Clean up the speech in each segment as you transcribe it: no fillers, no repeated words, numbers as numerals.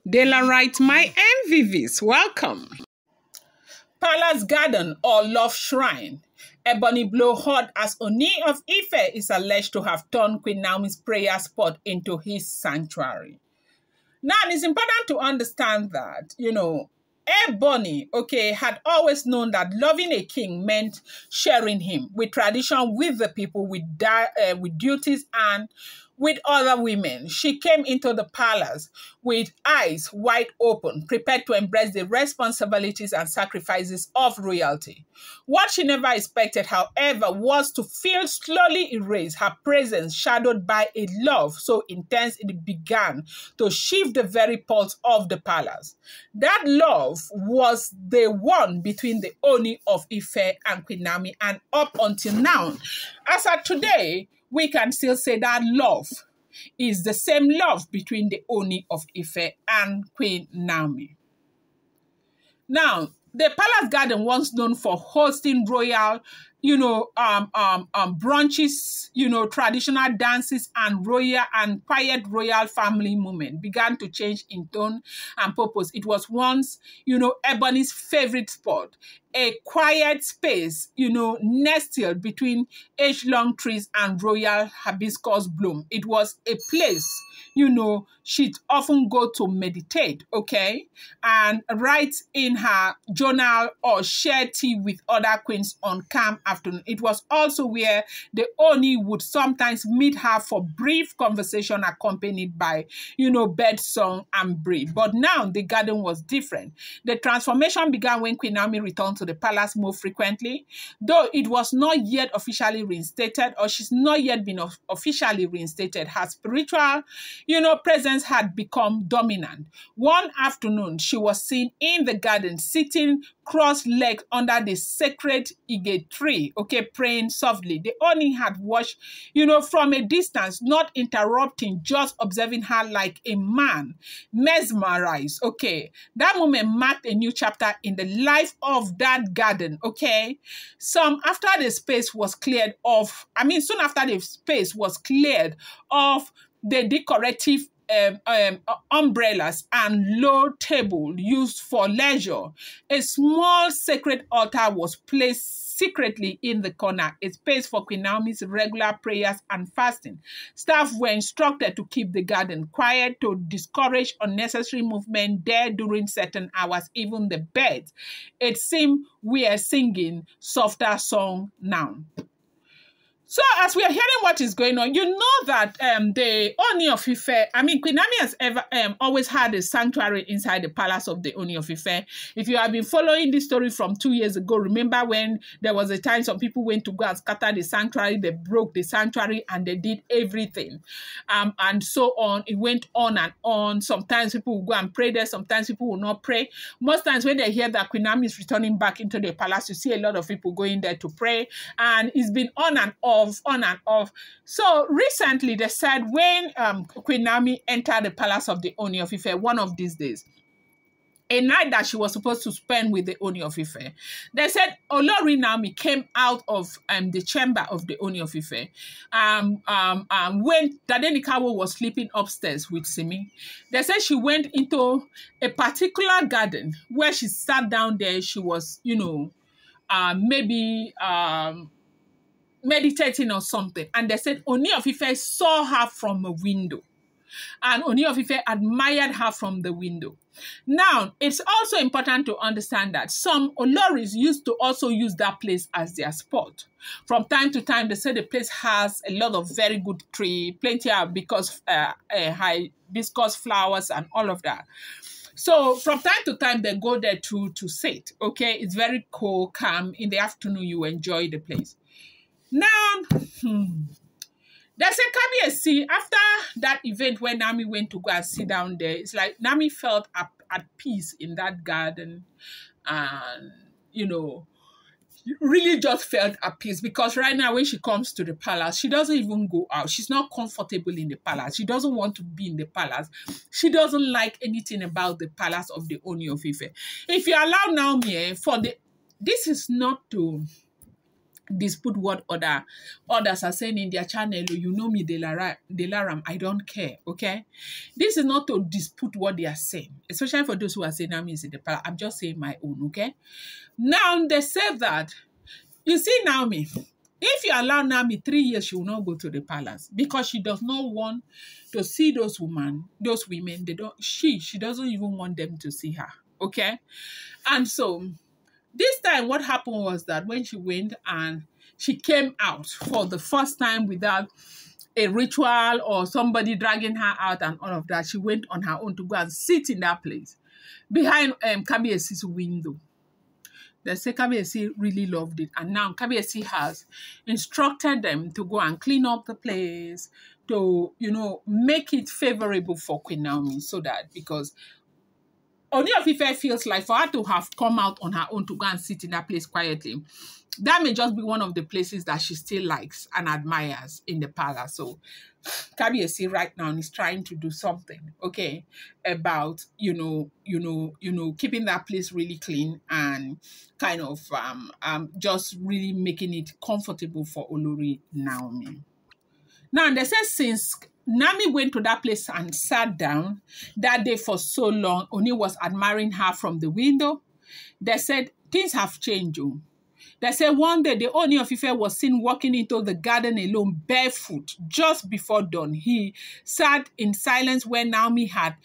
Daylight, my MVVs, welcome. Palace Garden or Love Shrine. Ebony bBlow hot as Ooni of Ife is alleged to have turned Queen Naomi's prayer spot into his sanctuary. Now, it's important to understand that, Ebony, had always known that loving a king meant sharing him with tradition, with the people, with duties, and with other women. She came into the palace with eyes wide open, prepared to embrace the responsibilities and sacrifices of royalty. What she never expected, however, was to feel slowly erased, her presence shadowed by a love so intense it began to shift the very pulse of the palace. That love was the one between the Ooni of Ife and Queen Naomi, and up until now, as of today, we can still say that love is the same love between the Ooni of Ife and Queen Naomi. Now, the Palace Garden was known for hosting royal, brunches, traditional dances, and quiet royal family moment began to change in tone and purpose. It was once, Ebony's favorite spot, a quiet space, nestled between age-long trees and royal hibiscus bloom. It was a place, she'd often go to meditate, and write in her journal or share tea with other queens on calm afternoon. It was also where the Ooni would sometimes meet her for brief conversation accompanied by, bird song and breeze. But now the garden was different. The transformation began when Queen Naomi returned to the palace more frequently, though it was not yet officially reinstated, or she's not yet been officially reinstated. Her spiritual, presence had become dominant. One afternoon, she was seen in the garden, sitting cross-legged under the sacred Ige tree, praying softly. The Ooni had watched, from a distance, not interrupting, just observing her like a man, mesmerized, That moment marked a new chapter in the life of that garden, soon after the space was cleared of the decorative umbrellas and low table used for leisure, a small sacred altar was placed secretly in the corner, a space for Queen Naomi's regular prayers and fasting. Staff were instructed to keep the garden quiet to discourage unnecessary movement there during certain hours. Even the birds, it seemed, we are singing softer song now. So as we are hearing what is going on, you know that the Ooni of Ife, Queen Naomi has always had a sanctuary inside the palace of the Ooni of Ife. If you have been following this story from 2 years ago, remember when there was a time some people went to go and scatter the sanctuary, they broke the sanctuary and they did everything. And so on. It went on and on. Sometimes people will go and pray there, sometimes people will not pray. Most times when they hear that Queen Naomi is returning back into the palace, you see a lot of people going there to pray. And it's been on and off. So recently they said when Queen Naomi entered the palace of the Ooni of Ife one of these days, a night that she was supposed to spend with the Ooni of Ife, they said Olori Naomi came out of the chamber of the Ooni of Ife when Tadenikawo was sleeping upstairs with Simi. They said she went into a particular garden where she sat down there. She was, meditating or something, and they said Ooni of Ife saw her from a window, and Ooni of Ife admired her from the window. Now, it's also important to understand that some Oloris used to also use that place as their spot. From time to time, they say the place has a lot of very good tree, plenty of hibiscus flowers and all of that. So from time to time, they go there to sit, It's very cool, calm. In the afternoon, you enjoy the place. Now, there's a Kabiyesi. After that event when Naomi went to go and sit down there, it's like Naomi felt at peace in that garden and, really just felt at peace, because right now when she comes to the palace, she doesn't even go out. She's not comfortable in the palace. She doesn't want to be in the palace. She doesn't like anything about the palace of the Ooni of Ife. If you allow Naomi, this is not to dispute what others are saying in their channel. "Oh, you know me, Delaram, I don't care." Okay, this is not to dispute what they are saying, especially for those who are saying Naomi is in the palace. I'm just saying my own. Okay, now they say that, you see, Naomi, if you allow Naomi 3 years, she will not go to the palace because she does not want to see those women. She doesn't even want them to see her. Okay, and so this time, what happened was that when she went and she came out for the first time without a ritual or somebody dragging her out and all of that, she went on her own to go and sit in that place behind Kabiesi's window. They say Kabiesi really loved it. And now Kabiesi has instructed them to go and clean up the place, to, make it favorable for Queen Naomi, so that, because Ooni of Ife feels like for her to have come out on her own to go and sit in that place quietly, that may just be one of the places that she still likes and admires in the palace. So Kabiyesi right now is trying to do something, okay, about keeping that place really clean and kind of just really making it comfortable for Olori Naomi. Now they say since Naomi went to that place and sat down that day for so long, Oni was admiring her from the window. They said things have changed. They said one day the Ooni of Ife was seen walking into the garden alone, barefoot, just before dawn. He sat in silence when Naomi had,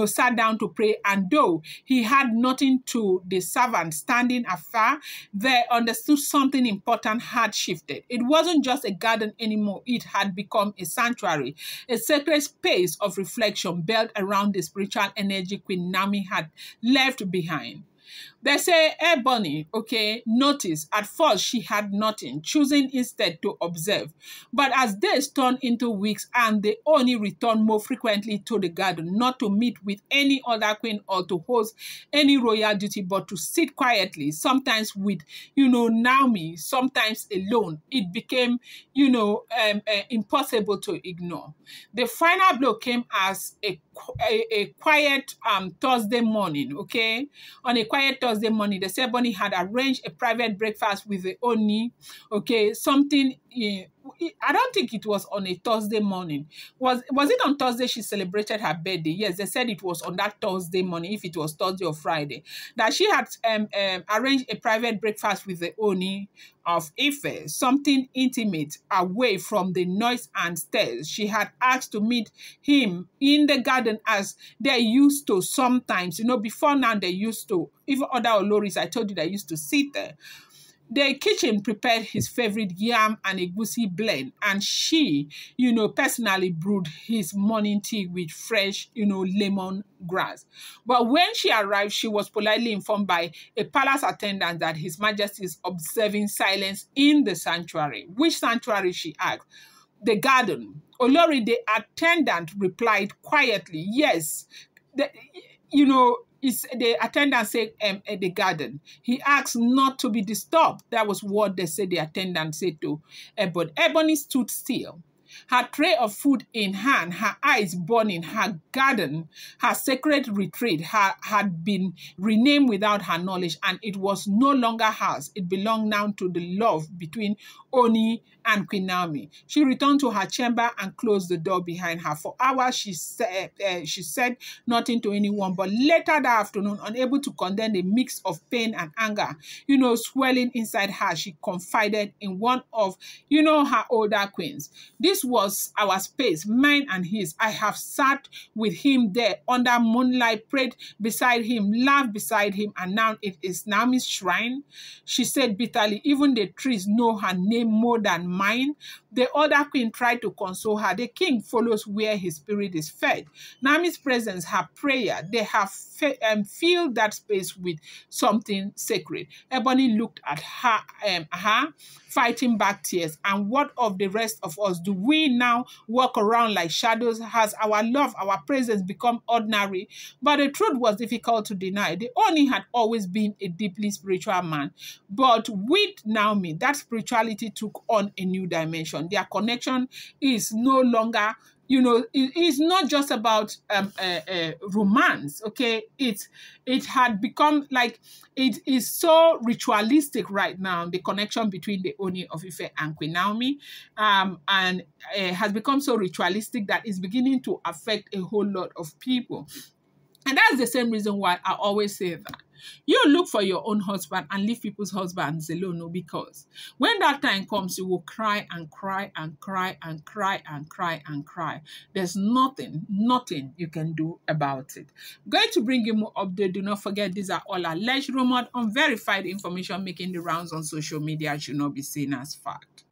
sat down to pray. And though he had nothing to the servant standing afar, they understood something important had shifted. It wasn't just a garden anymore. It had become a sanctuary, a sacred space of reflection built around the spiritual energy Queen Naomi had left behind. They say Ebony, okay, noticed at first she had nothing, choosing instead to observe. But as days turned into weeks and they only returned more frequently to the garden, not to meet with any other queen or to host any royal duty, but to sit quietly, sometimes with, Naomi, sometimes alone, it became, impossible to ignore. The final blow came as a quiet Thursday morning, okay? On a quiet Thursday morning, the Ebony had arranged a private breakfast with the Oni, okay? I don't think it was on a Thursday morning. Was it on Thursday she celebrated her birthday? Yes, they said it was on that Thursday morning, if it was Thursday or Friday, that she had arranged a private breakfast with the Ooni of Ife, something intimate, away from the noise and stares. She had asked to meet him in the garden as they used to sometimes. Before now they used to, even other Oloris, I told you, they used to sit there. The kitchen prepared his favorite yam and egusi blend, and she, personally brewed his morning tea with fresh, lemon grass. But when she arrived, she was politely informed by a palace attendant that His Majesty is observing silence in the sanctuary. Which sanctuary, she asked? The garden. Olori, the attendant, replied quietly, yes. The attendant said the garden. He asked not to be disturbed. That was what they said the attendant said to Ebony. Ebony stood still, her tray of food in hand, her eyes burning. Her garden, her sacred retreat, had been renamed without her knowledge, and it was no longer hers. It belonged now to the love between Oni and Queen Naomi. She returned to her chamber and closed the door behind her. For hours, she said nothing to anyone, but later that afternoon, unable to contain a mix of pain and anger, swelling inside her, she confided in one of, her older queens. This was our space, mine and his. I have sat with him there under moonlight, prayed beside him, laughed beside him, and now it is Naomi's shrine. She said bitterly, even the trees know her name more than mine. The other queen tried to console her. The king follows where his spirit is fed. Naomi's presence, her prayer, they have filled that space with something sacred. Ebony looked at her, fighting back tears. And what of the rest of us? Do we now walk around like shadows? Has our love, our presence become ordinary? But the truth was difficult to deny. The Oni had always been a deeply spiritual man. But with Naomi, that spirituality took on a new dimension. Their connection is no longer you know, it's not just about romance, okay? It had become like, it is so ritualistic right now, the connection between the Ooni of Ife and Queen Naomi, and has become so ritualistic that it's beginning to affect a whole lot of people. And that's the same reason why I always say that you look for your own husband and leave people's husbands alone. No, because when that time comes, you will cry and cry and cry and cry and cry and cry. There's nothing you can do about it. I'm going to bring you more update. Do not forget, these are all alleged, rumored, unverified information making the rounds on social media. Should not be seen as fact.